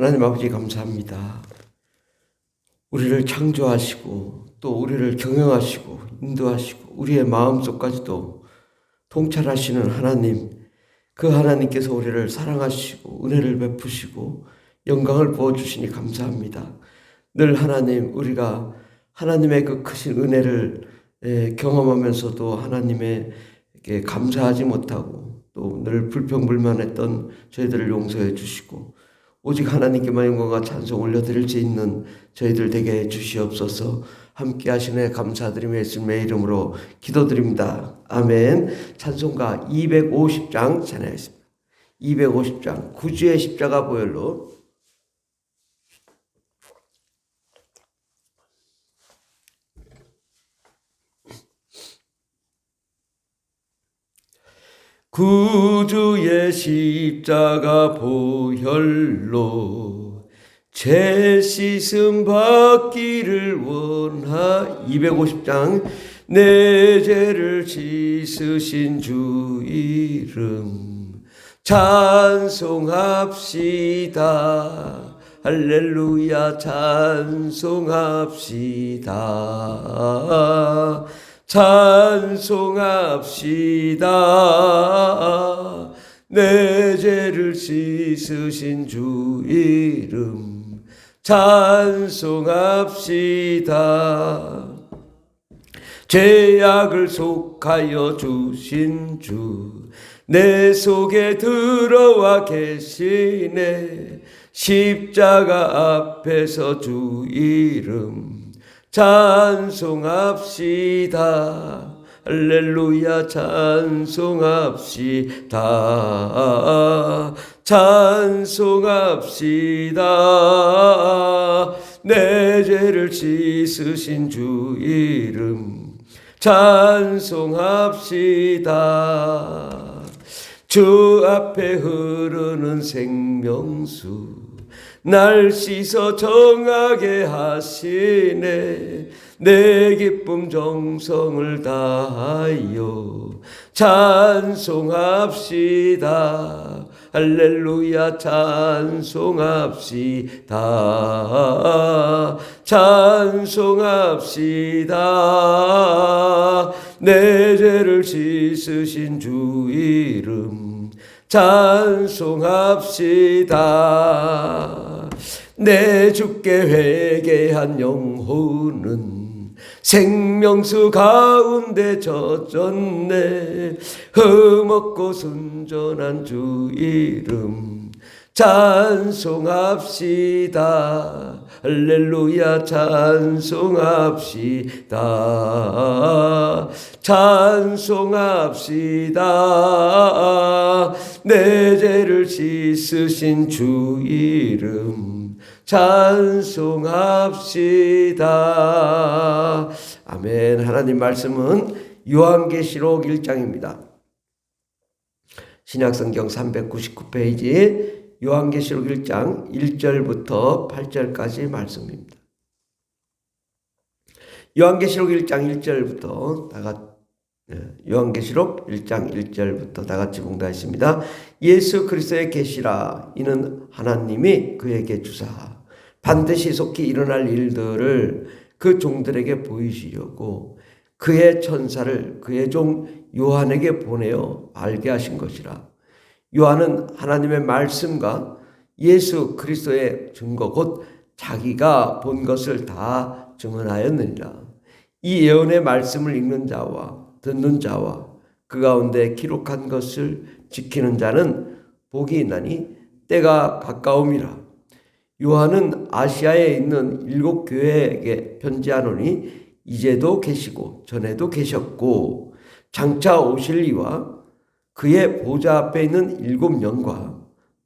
하나님 아버지 감사합니다. 우리를 창조하시고 또 우리를 경영하시고 인도하시고 우리의 마음속까지도 통찰하시는 하나님, 그 하나님께서 우리를 사랑하시고 은혜를 베푸시고 영광을 부어주시니 감사합니다. 늘 하나님, 우리가 하나님의 그 크신 은혜를 경험하면서도 하나님에게 감사하지 못하고 또 늘 불평불만했던 저희들을 용서해 주시고 오직 하나님께만 영광과 찬송 올려드릴 수 있는 저희들 되게 해 주시옵소서. 함께 하시네 감사드리며 예수님의 이름으로 기도드립니다. 아멘. 찬송가 250장 찬양하겠습니다. 250장 구주의 십자가 보혈로. 구주의 십자가 보혈로 죄 씻음 받기를 원하. 250장 내 죄를 씻으신 주 이름 찬송합시다. 할렐루야 찬송합시다. 찬송합시다. 내 죄를 씻으신 주 이름 찬송합시다. 죄악을 속하여 주신 주 내 속에 들어와 계시네. 십자가 앞에서 주 이름 찬송합시다. 할렐루야 찬송합시다. 찬송합시다. 내 죄를 씻으신 주 이름 찬송합시다. 주 앞에 흐르는 생명수 날 씻어 정하게 하시네. 내 기쁨 정성을 다하여 찬송합시다. 할렐루야 찬송합시다. 찬송합시다. 내 죄를 씻으신 주 이름 찬송합시다. 내 주께 회개한 영혼은 생명수 가운데 젖었네. 흠없고 순전한 주 이름 찬송합시다. 할렐루야 찬송합시다. 찬송합시다. 내 죄를 씻으신 주 이름 찬송합시다. 아멘. 하나님 말씀은 요한계시록 1장입니다. 신약성경 399페이지 요한계시록 1장 1절부터 8절까지 말씀입니다. 요한계시록 1장 1절부터 요한계시록 1장 1절부터 다 같이 봉독하겠습니다. 예수 그리스도의 계시라. 이는 하나님이 그에게 주사 반드시 속히 일어날 일들을 그 종들에게 보이시려고 그의 천사를 그의 종 요한에게 보내어 알게 하신 것이라. 요한은 하나님의 말씀과 예수 그리스도의 증거 곧 자기가 본 것을 다 증언하였느니라. 이 예언의 말씀을 읽는 자와 듣는 자와 그 가운데 기록한 것을 지키는 자는 복이 있나니 때가 가까움이라. 요한은 아시아에 있는 7 교회에게 편지하노니 이제도 계시고 전에도 계셨고 장차 오실 이와 그의 보좌 앞에 있는 7영과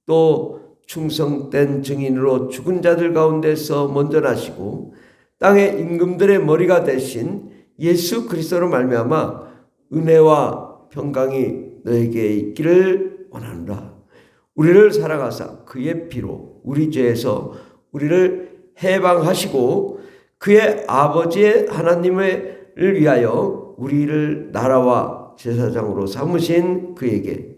또 충성된 증인으로 죽은 자들 가운데서 먼저 나시고 땅의 임금들의 머리가 되신 예수 그리스도로 말미암아 은혜와 평강이 너에게 있기를 원하노라. 우리를 사랑하사 그의 피로 우리 죄에서 우리를 해방하시고 그의 아버지의 하나님을 위하여 우리를 나라와 제사장으로 삼으신 그에게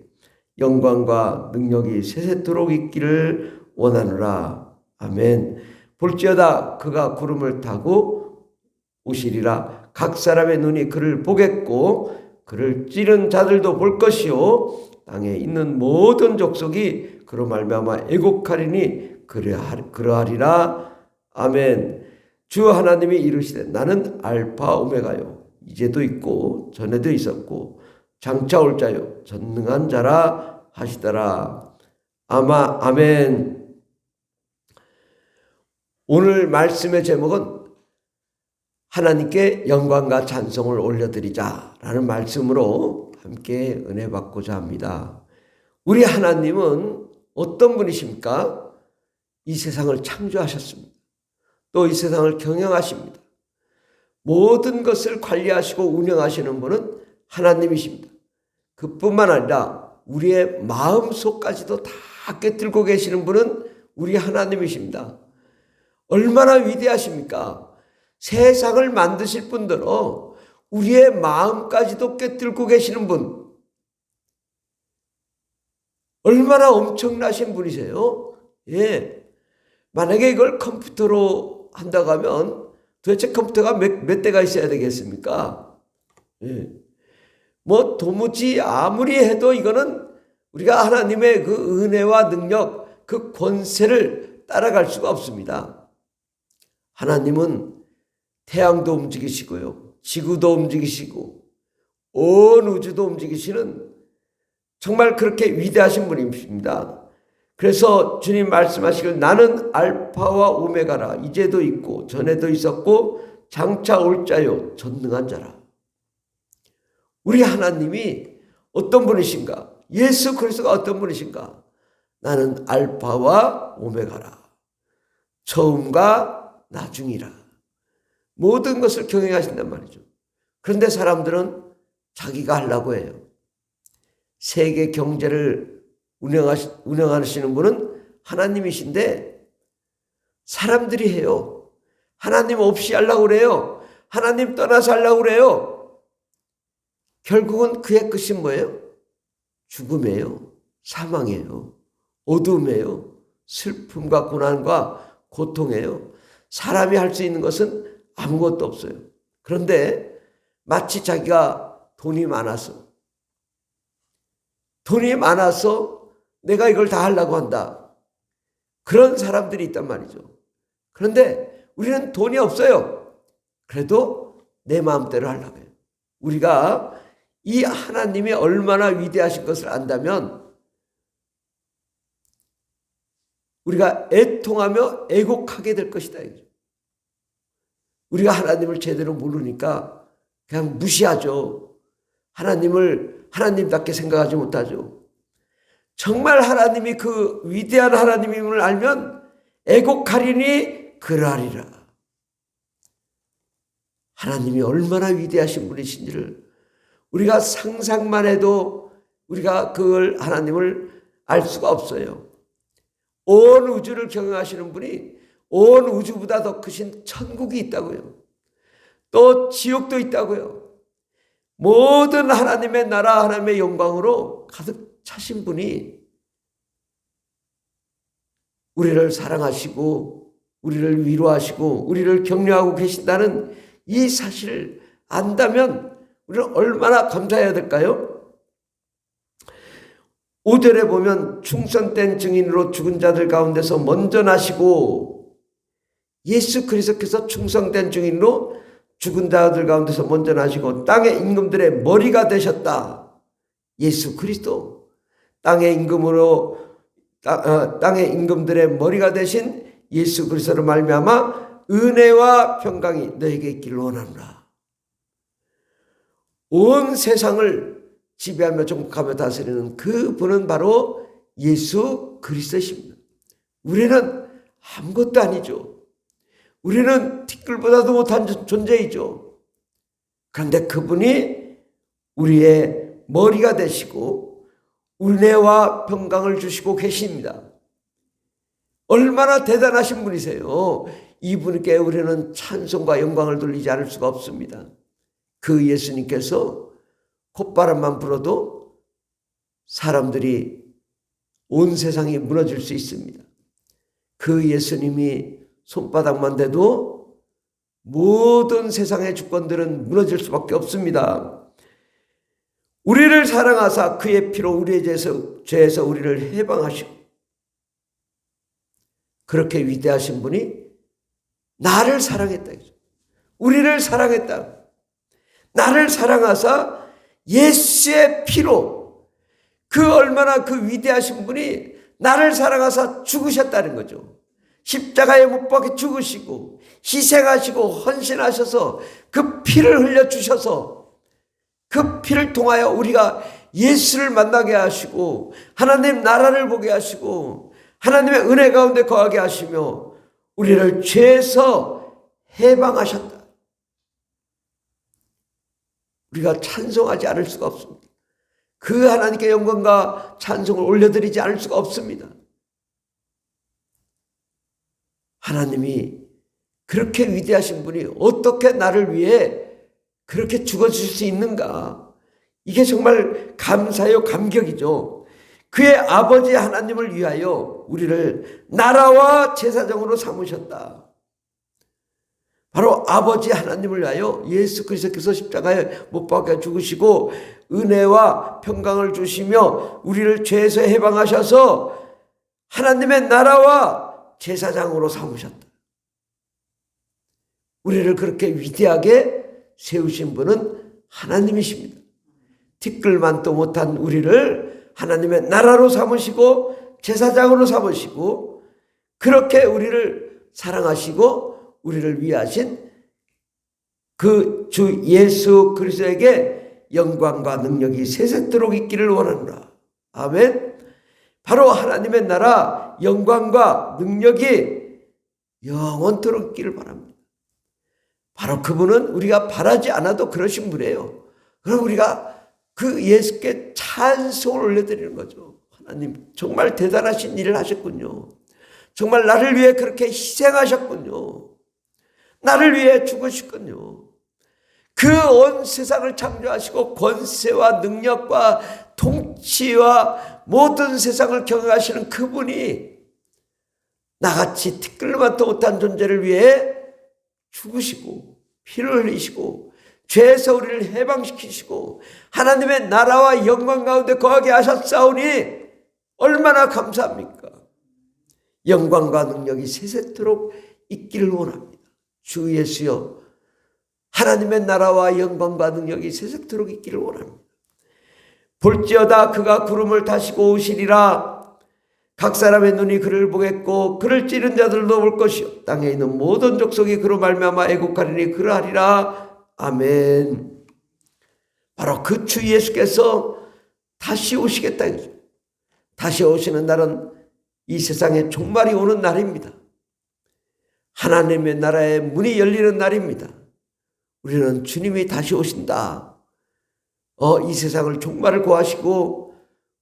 영광과 능력이 세세토록 있기를 원하노라. 아멘. 볼지어다 그가 구름을 타고 오시리라. 각 사람의 눈이 그를 보겠고 그를 찌른 자들도 볼 것이요 땅에 있는 모든 족속이 그로 말미암아 애곡하리니 그러하리라. 아멘. 주 하나님이 이르시되 나는 알파 오메가요 이제도 있고 전에도 있었고 장차 올 자요 전능한 자라 하시더라. 아멘. 오늘 말씀의 제목은 하나님께 영광과 찬송을 올려드리자라는 말씀으로 함께 은혜 받고자 합니다. 우리 하나님은 어떤 분이십니까? 이 세상을 창조하셨습니다. 또 이 세상을 경영하십니다. 모든 것을 관리하시고 운영하시는 분은 하나님이십니다. 그뿐만 아니라 우리의 마음속까지도 다 꿰뚫고 계시는 분은 우리 하나님이십니다. 얼마나 위대하십니까? 세상을 만드실 분들은 우리의 마음까지도 꿰뚫고 계시는 분. 얼마나 엄청나신 분이세요? 예. 만약에 이걸 컴퓨터로 한다고 하면 도대체 컴퓨터가 몇 대가 있어야 되겠습니까? 예. 뭐 도무지 아무리 해도 이거는 우리가 하나님의 그 은혜와 능력, 그 권세를 따라갈 수가 없습니다. 하나님은 태양도 움직이시고요, 지구도 움직이시고 온 우주도 움직이시는 정말 그렇게 위대하신 분이십니다. 그래서 주님 말씀하시길 나는 알파와 오메가라. 이제도 있고 전에도 있었고 장차 올 자요 전능한 자라. 우리 하나님이 어떤 분이신가? 예수 그리스도가 어떤 분이신가? 나는 알파와 오메가라. 처음과 나중이라. 모든 것을 경영하신단 말이죠. 그런데 사람들은 자기가 하려고 해요. 세계 경제를 운영하시는 분은 하나님이신데 사람들이 해요. 하나님 없이 하려고 그래요. 하나님 떠나서 하려고 그래요. 결국은 그의 끝이 뭐예요? 죽음이에요. 사망이에요. 어둠이에요. 슬픔과 고난과 고통이에요. 사람이 할 수 있는 것은 아무것도 없어요. 그런데 마치 자기가 돈이 많아서 내가 이걸 다 하려고 한다. 그런 사람들이 있단 말이죠. 그런데 우리는 돈이 없어요. 그래도 내 마음대로 하려고 해요. 우리가 이 하나님이 얼마나 위대하신 것을 안다면 우리가 애통하며 애곡하게 될 것이다. 우리가 하나님을 제대로 모르니까 그냥 무시하죠. 하나님을 하나님답게 생각하지 못하죠. 정말 하나님이 그 위대한 하나님임을 알면 애곡하리니 그러하리라. 하나님이 얼마나 위대하신 분이신지를 우리가 상상만 해도 우리가 그걸 하나님을 알 수가 없어요. 온 우주를 경영하시는 분이 온 우주보다 더 크신 천국이 있다고요. 또 지옥도 있다고요. 모든 하나님의 나라, 하나님의 영광으로 가득 차신 분이 우리를 사랑하시고 우리를 위로하시고 우리를 격려하고 계신다는 이 사실을 안다면 우리는 얼마나 감사해야 될까요? 5절에 보면 충성된 증인으로 죽은 자들 가운데서 먼저 나시고, 예수 그리스도께서 충성된 증인으로 죽은 자들 가운데서 먼저 나시고 땅의 임금들의 머리가 되셨다. 예수 그리스도 땅의 임금들의 머리가 되신 예수 그리스도로 말미암아 은혜와 평강이 너에게 있기를 원하노라. 온 세상을 지배하며 정복하며 다스리는 그 분은 바로 예수 그리스도십니다. 우리는 아무것도 아니죠. 우리는 티끌보다도 못한 존재이죠. 그런데 그분이 우리의 머리가 되시고 은혜와 평강을 주시고 계십니다. 얼마나 대단하신 분이세요. 이분께 우리는 찬송과 영광을 돌리지 않을 수가 없습니다. 그 예수님께서 콧바람만 불어도 사람들이 온 세상이 무너질 수 있습니다. 그 예수님이 손바닥만 대도 모든 세상의 주권들은 무너질 수밖에 없습니다. 우리를 사랑하사 그의 피로 우리의 죄에서 우리를 해방하시고, 그렇게 위대하신 분이 나를 사랑했다. 우리를 사랑했다. 나를 사랑하사 예수의 피로, 그 얼마나 그 위대하신 분이 나를 사랑하사 죽으셨다는 거죠. 십자가에 못 박혀 죽으시고 희생하시고 헌신하셔서 그 피를 흘려주셔서 그 피를 통하여 우리가 예수를 만나게 하시고 하나님 나라를 보게 하시고 하나님의 은혜 가운데 거하게 하시며 우리를 죄에서 해방하셨다. 우리가 찬송하지 않을 수가 없습니다. 그 하나님께 영광과 찬송을 올려드리지 않을 수가 없습니다. 하나님이 그렇게 위대하신 분이 어떻게 나를 위해 그렇게 죽어주실 수 있는가? 이게 정말 감사요, 감격이죠. 그의 아버지 하나님을 위하여 우리를 나라와 제사장으로 삼으셨다. 바로 아버지 하나님을 위하여 예수 그리스도께서 십자가에 못 박혀 죽으시고 은혜와 평강을 주시며 우리를 죄에서 해방하셔서 하나님의 나라와 제사장으로 삼으셨다. 우리를 그렇게 위대하게 세우신 분은 하나님이십니다. 티끌만도 못한 우리를 하나님의 나라로 삼으시고 제사장으로 삼으시고 그렇게 우리를 사랑하시고 우리를 위하신 그 주 예수 그리스도에게 영광과 능력이 세세토록 있기를 원하노라. 아멘. 바로 하나님의 나라 영광과 능력이 영원토록 있기를 바랍니다. 바로 그분은 우리가 바라지 않아도 그러신 분이에요. 그럼 우리가 그 예수께 찬송을 올려드리는 거죠. 하나님 정말 대단하신 일을 하셨군요. 정말 나를 위해 그렇게 희생하셨군요. 나를 위해 죽으셨군요. 그 온 세상을 창조하시고 권세와 능력과 통치와 모든 세상을 경영하시는 그분이 나같이 티끌만도 못한 존재를 위해 죽으시고 피를 흘리시고 죄에서 우리를 해방시키시고 하나님의 나라와 영광 가운데 거하게 하셨사오니 얼마나 감사합니까? 영광과 능력이 세세토록 있기를 원합니다. 주 예수여, 하나님의 나라와 영광과 능력이 세세토록 있기를 원합니다. 볼지어다 그가 구름을 타시고 오시리라. 각 사람의 눈이 그를 보겠고 그를 찌른 자들도 볼 것이요 땅에 있는 모든 족속이 그로 말미암아 애곡하리니 그러하리라. 아멘. 바로 그 주 예수께서 다시 오시겠다. 다시 오시는 날은 이 세상에 종말이 오는 날입니다. 하나님의 나라의 문이 열리는 날입니다. 우리는 주님이 다시 오신다. 이 세상을 종말을 고하시고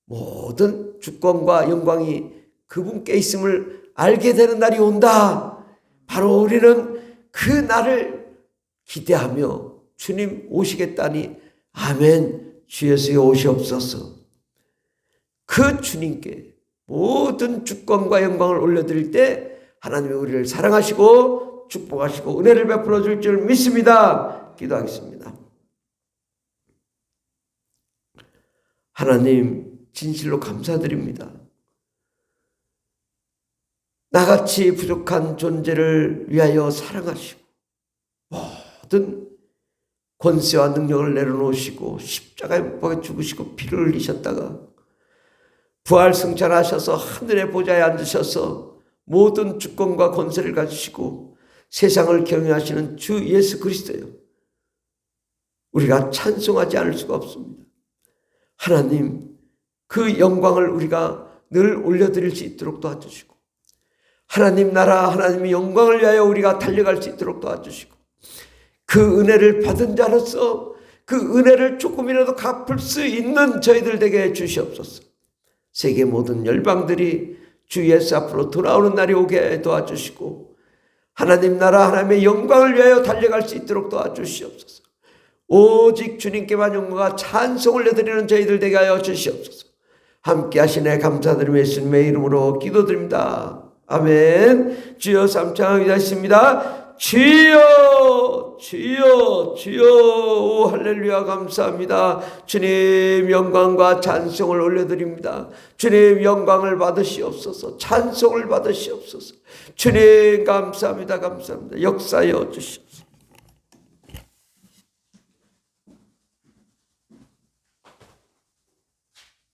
모든 주권과 영광이 그분께 있음을 알게 되는 날이 온다. 바로 우리는 그 날을 기대하며 주님 오시겠다니 아멘. 주 예수여 오시옵소서. 그 주님께 모든 주권과 영광을 올려드릴 때 하나님이 우리를 사랑하시고 축복하시고 은혜를 베풀어 줄 줄 믿습니다. 기도하겠습니다. 하나님 진실로 감사드립니다. 나같이 부족한 존재를 위하여 사랑하시고 모든 권세와 능력을 내려놓으시고 십자가에 못 박혀 죽으시고 피를 흘리셨다가 부활 승천하셔서 하늘의 보좌에 앉으셔서 모든 주권과 권세를 가지시고 세상을 경영하시는 주 예수 그리스도요, 우리가 찬송하지 않을 수가 없습니다. 하나님 그 영광을 우리가 늘 올려드릴 수 있도록 도와주시고 하나님 나라 하나님의 영광을 위하여 우리가 달려갈 수 있도록 도와주시고 그 은혜를 받은 자로서 그 은혜를 조금이라도 갚을 수 있는 저희들 되게 주시옵소서. 세계 모든 열방들이 주 예수 앞으로 돌아오는 날이 오게 도와주시고 하나님 나라 하나님의 영광을 위하여 달려갈 수 있도록 도와주시옵소서. 오직 주님께만 영광과 찬송을 내드리는 저희들 되게 하여 주시옵소서. 함께 하시네 감사드리며 예수님의 이름으로 기도드립니다. 아멘. 주여 삼창 기도하십니다. 주여 주여 주여. 오 할렐루야. 감사합니다. 주님 영광과 찬송을 올려드립니다. 주님 영광을 받으시옵소서. 찬송을 받으시옵소서. 주님 감사합니다. 감사합니다. 역사여 주시옵소서.